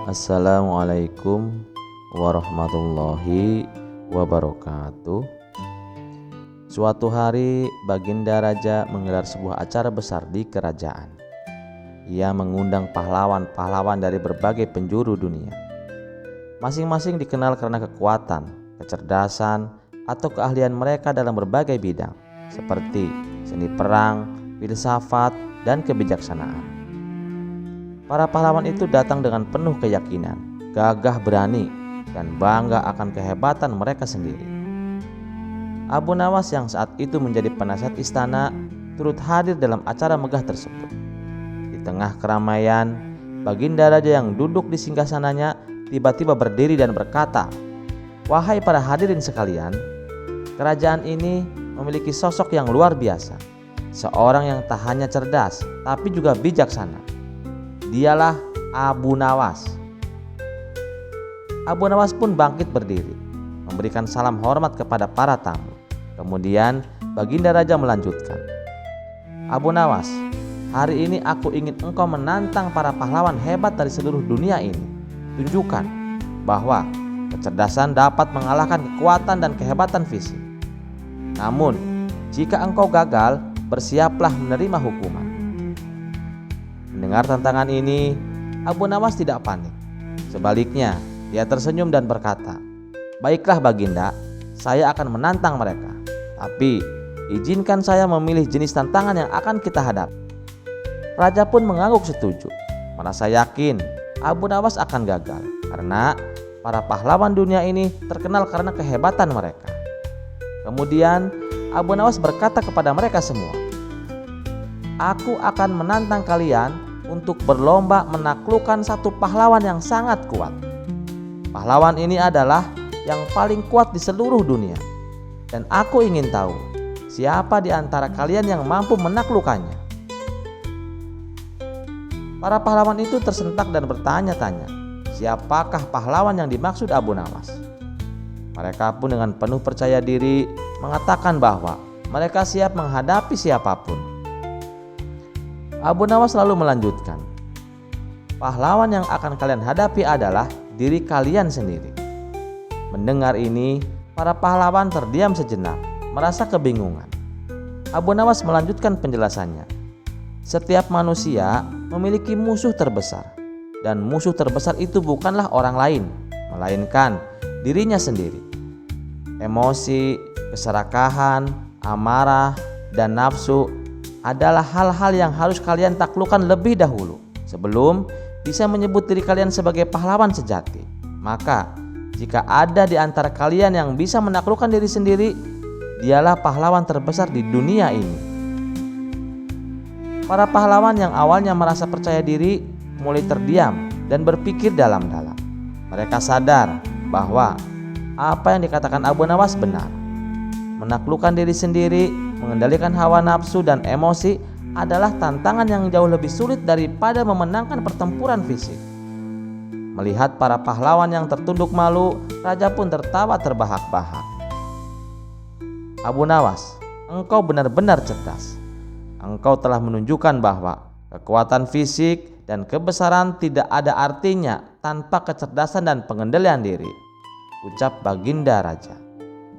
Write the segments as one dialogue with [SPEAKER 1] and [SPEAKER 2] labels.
[SPEAKER 1] Assalamualaikum warahmatullahi wabarakatuh. Suatu hari Baginda Raja menggelar sebuah acara besar di kerajaan. Ia mengundang pahlawan-pahlawan dari berbagai penjuru dunia. Masing-masing dikenal karena kekuatan, kecerdasan, atau keahlian mereka dalam berbagai bidang seperti seni perang, filsafat, dan kebijaksanaan. Para pahlawan itu datang dengan penuh keyakinan, gagah berani, dan bangga akan kehebatan mereka sendiri. Abu Nawas yang saat itu menjadi penasihat istana turut hadir dalam acara megah tersebut. Di tengah keramaian, Baginda Raja yang duduk di singgasananya tiba-tiba berdiri dan berkata, "Wahai para hadirin sekalian, kerajaan ini memiliki sosok yang luar biasa. Seorang yang tak hanya cerdas, tapi juga bijaksana. Dialah Abu Nawas." Abu Nawas pun bangkit berdiri, memberikan salam hormat kepada para tamu. Kemudian Baginda Raja melanjutkan, "Abu Nawas, hari ini aku ingin engkau menantang para pahlawan hebat dari seluruh dunia ini. Tunjukkan bahwa kecerdasan dapat mengalahkan kekuatan dan kehebatan fisik. Namun, jika engkau gagal, bersiaplah menerima hukuman." Mendengar tantangan ini, Abu Nawas tidak panik. Sebaliknya, dia tersenyum dan berkata, "Baiklah Baginda, saya akan menantang mereka. Tapi, izinkan saya memilih jenis tantangan yang akan kita hadapi." Raja pun mengangguk setuju, merasa yakin Abu Nawas akan gagal karena para pahlawan dunia ini terkenal karena kehebatan mereka. Kemudian, Abu Nawas berkata kepada mereka semua, "Aku akan menantang kalian untuk berlomba menaklukkan satu pahlawan yang sangat kuat. Pahlawan ini adalah yang paling kuat di seluruh dunia. Dan aku ingin tahu siapa di antara kalian yang mampu menaklukkannya." Para pahlawan itu tersentak dan bertanya-tanya, siapakah pahlawan yang dimaksud Abu Nawas. Mereka pun dengan penuh percaya diri mengatakan bahwa mereka siap menghadapi siapapun. Abu Nawas lalu melanjutkan, "Pahlawan yang akan kalian hadapi adalah diri kalian sendiri." Mendengar ini, para pahlawan terdiam sejenak, merasa kebingungan. Abu Nawas melanjutkan penjelasannya, "Setiap manusia memiliki musuh terbesar, dan musuh terbesar itu bukanlah orang lain, melainkan dirinya sendiri. Emosi, keserakahan, amarah, dan nafsu adalah hal-hal yang harus kalian taklukkan lebih dahulu sebelum bisa menyebut diri kalian sebagai pahlawan sejati. Maka jika ada di antara kalian yang bisa menaklukkan diri sendiri, dialah pahlawan terbesar di dunia ini." Para pahlawan yang awalnya merasa percaya diri mulai terdiam dan berpikir dalam-dalam. Mereka sadar bahwa apa yang dikatakan Abu Nawas benar. Menaklukkan diri sendiri, mengendalikan hawa nafsu dan emosi adalah tantangan yang jauh lebih sulit daripada memenangkan pertempuran fisik. Melihat para pahlawan yang tertunduk malu, raja pun tertawa terbahak-bahak. "Abu Nawas, engkau benar-benar cerdas. Engkau telah menunjukkan bahwa kekuatan fisik dan kebesaran tidak ada artinya tanpa kecerdasan dan pengendalian diri," ucap Baginda Raja.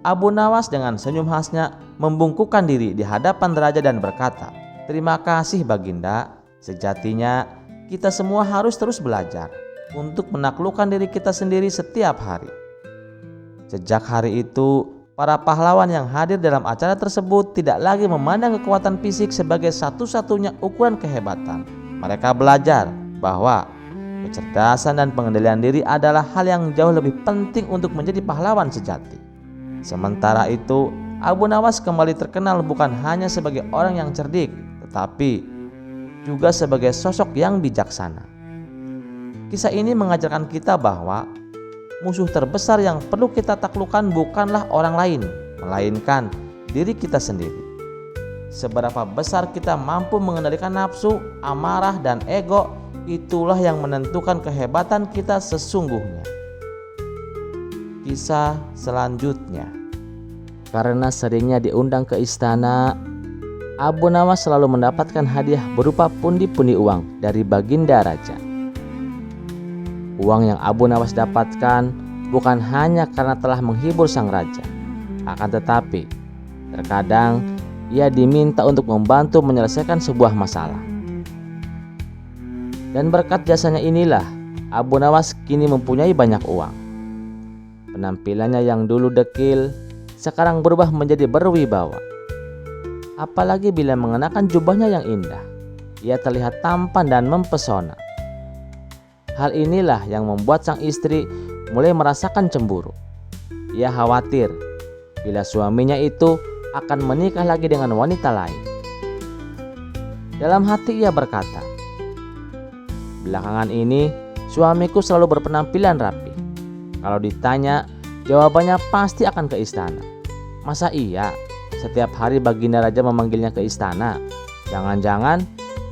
[SPEAKER 1] Abu Nawas dengan senyum khasnya membungkukkan diri di hadapan raja dan berkata, "Terima kasih Baginda. Sejatinya kita semua harus terus belajar untuk menaklukkan diri kita sendiri setiap hari." Sejak hari itu, para pahlawan yang hadir dalam acara tersebut tidak lagi memandang kekuatan fisik sebagai satu-satunya ukuran kehebatan. Mereka belajar bahwa kecerdasan dan pengendalian diri adalah hal yang jauh lebih penting untuk menjadi pahlawan sejati. Sementara itu, Abu Nawas kembali terkenal bukan hanya sebagai orang yang cerdik, tetapi juga sebagai sosok yang bijaksana. Kisah ini mengajarkan kita bahwa musuh terbesar yang perlu kita taklukkan bukanlah orang lain, melainkan diri kita sendiri. Seberapa besar kita mampu mengendalikan nafsu, amarah, dan ego, itulah yang menentukan kehebatan kita sesungguhnya. Kisah selanjutnya. Karena seringnya diundang ke istana, Abu Nawas selalu mendapatkan hadiah berupa pundi-pundi uang dari Baginda Raja. Uang yang Abu Nawas dapatkan bukan hanya karena telah menghibur sang raja, akan tetapi terkadang ia diminta untuk membantu menyelesaikan sebuah masalah. Dan berkat jasanya inilah Abu Nawas kini mempunyai banyak uang. Penampilannya yang dulu dekil sekarang berubah menjadi berwibawa. Apalagi bila mengenakan jubahnya yang indah, ia terlihat tampan dan mempesona. Hal inilah yang membuat sang istri mulai merasakan cemburu. Ia khawatir bila suaminya itu akan menikah lagi dengan wanita lain. Dalam hati ia berkata, "Belakangan ini suamiku selalu berpenampilan rapi. Kalau ditanya, jawabannya pasti akan ke istana. Masa iya setiap hari baginda raja memanggilnya ke istana? Jangan-jangan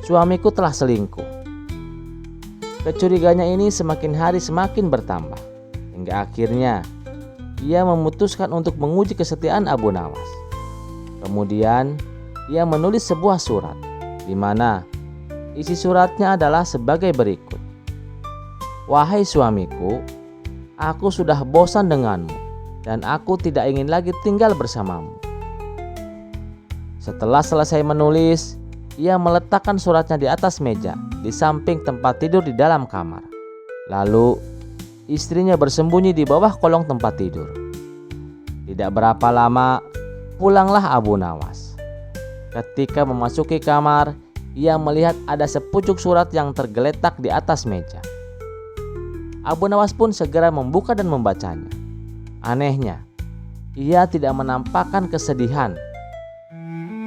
[SPEAKER 1] suamiku telah selingkuh." Kecurigaannya ini semakin hari semakin bertambah, hingga akhirnya ia memutuskan untuk menguji kesetiaan Abu Nawas. Kemudian ia menulis sebuah surat, di mana isi suratnya adalah sebagai berikut. "Wahai suamiku, aku sudah bosan denganmu dan aku tidak ingin lagi tinggal bersamamu." Setelah selesai menulis, ia meletakkan suratnya di atas meja di samping tempat tidur di dalam kamar. Lalu istrinya bersembunyi di bawah kolong tempat tidur. Tidak berapa lama pulanglah Abu Nawas. Ketika memasuki kamar, ia melihat ada sepucuk surat yang tergeletak di atas meja. Abu Nawas pun segera membuka dan membacanya. Anehnya, ia tidak menampakkan kesedihan.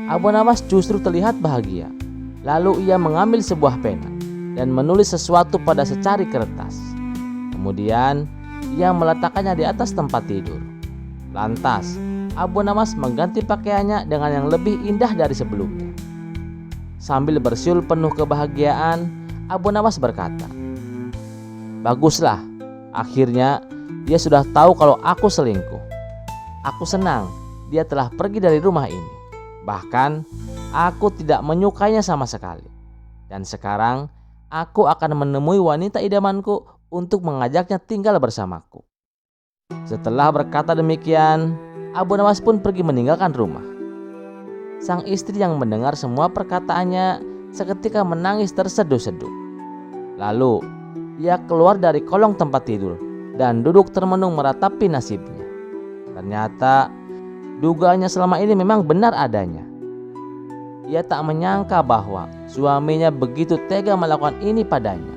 [SPEAKER 1] Abu Nawas justru terlihat bahagia. Lalu ia mengambil sebuah pena dan menulis sesuatu pada secari kertas. Kemudian ia meletakkannya di atas tempat tidur. Lantas Abu Nawas mengganti pakaiannya dengan yang lebih indah dari sebelumnya. Sambil bersiul penuh kebahagiaan, Abu Nawas berkata, "Baguslah, akhirnya dia sudah tahu kalau aku selingkuh. Aku senang dia telah pergi dari rumah ini. Bahkan aku tidak menyukainya sama sekali. Dan sekarang aku akan menemui wanita idamanku untuk mengajaknya tinggal bersamaku." Setelah berkata demikian, Abu Nawas pun pergi meninggalkan rumah. Sang istri yang mendengar semua perkataannya seketika menangis terseduh-seduh. Lalu ia keluar dari kolong tempat tidur dan duduk termenung meratapi nasibnya. Ternyata dugaannya selama ini memang benar adanya. Ia tak menyangka bahwa suaminya begitu tega melakukan ini padanya.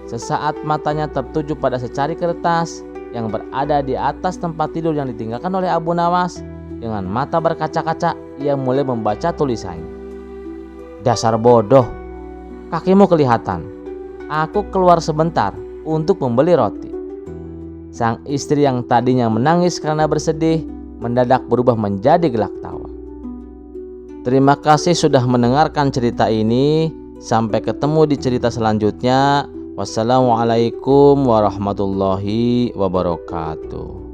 [SPEAKER 1] Sesaat matanya tertuju pada secari kertas yang berada di atas tempat tidur yang ditinggalkan oleh Abu Nawas. Dengan mata berkaca-kaca, ia mulai membaca tulisannya. "Dasar bodoh, kakimu kelihatan. Aku keluar sebentar untuk membeli roti." Sang istri yang tadinya menangis karena bersedih mendadak berubah menjadi gelak tawa. Terima kasih sudah mendengarkan cerita ini. Sampai ketemu di cerita selanjutnya. Wassalamualaikum warahmatullahi wabarakatuh.